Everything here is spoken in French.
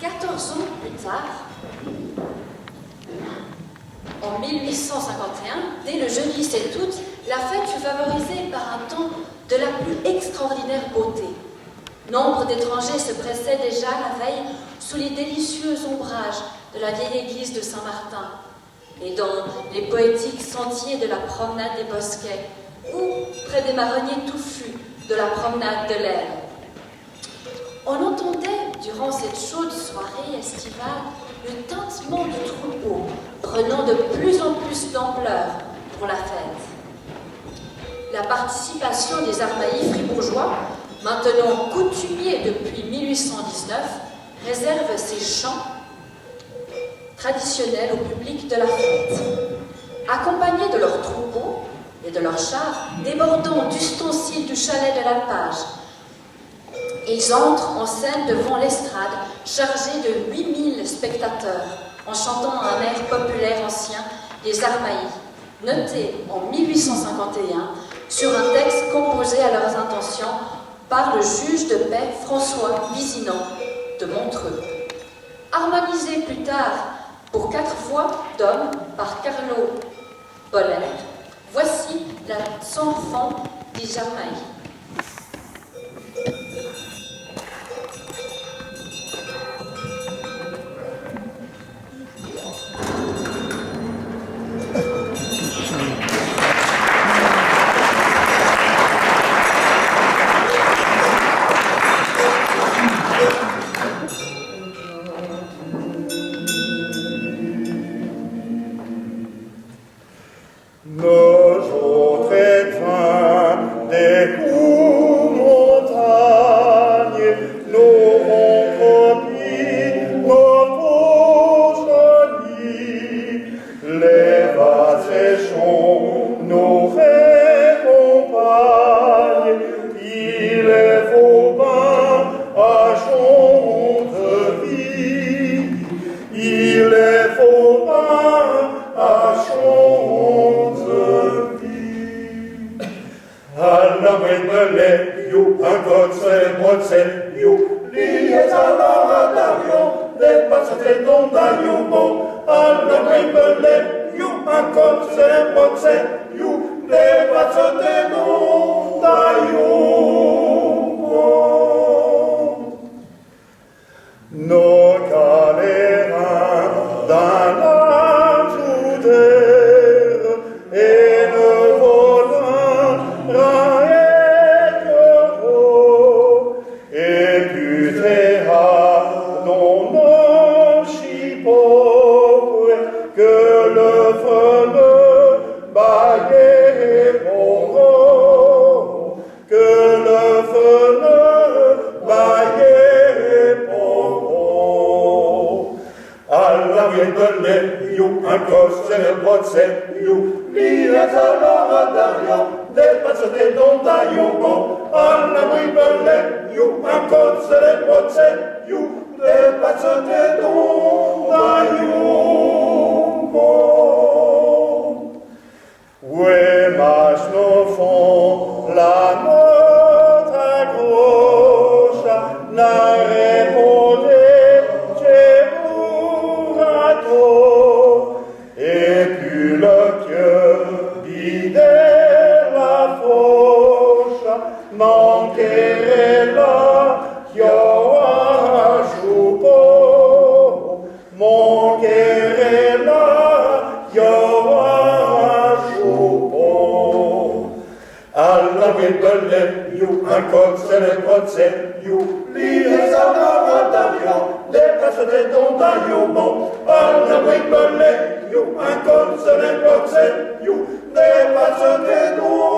14 ans plus tard, en 1851, dès le jeudi 7 août, la fête fut favorisée par un temps de la plus extraordinaire beauté. Nombre d'étrangers se pressaient déjà la veille sous les délicieux ombrages de la vieille église de Saint-Martin et dans les poétiques sentiers de la promenade des Bosquets ou près des marronniers touffus de la promenade de l'Aisne. On entendait, durant cette chaude soirée estivale, le tintement du troupeau, prenant de plus en plus d'ampleur pour la fête. La participation des armaillis fribourgeois, maintenant coutumiers depuis 1819, réserve ces chants traditionnels au public de la fête. Accompagnés de leurs troupeaux et de leurs chars, débordant d'ustensiles du chalet de l'alpage, ils entrent en scène devant l'estrade, chargés de 8000 spectateurs, en chantant un air populaire ancien des Armaillis, noté en 1851 sur un texte composé à leurs intentions par le juge de paix François Visinant de Montreux. Harmonisé plus tard pour 4 voix d'hommes par Carlo Boller, voici la Sanfant des Armaillis. Un col se les possède, you, des passes des dons,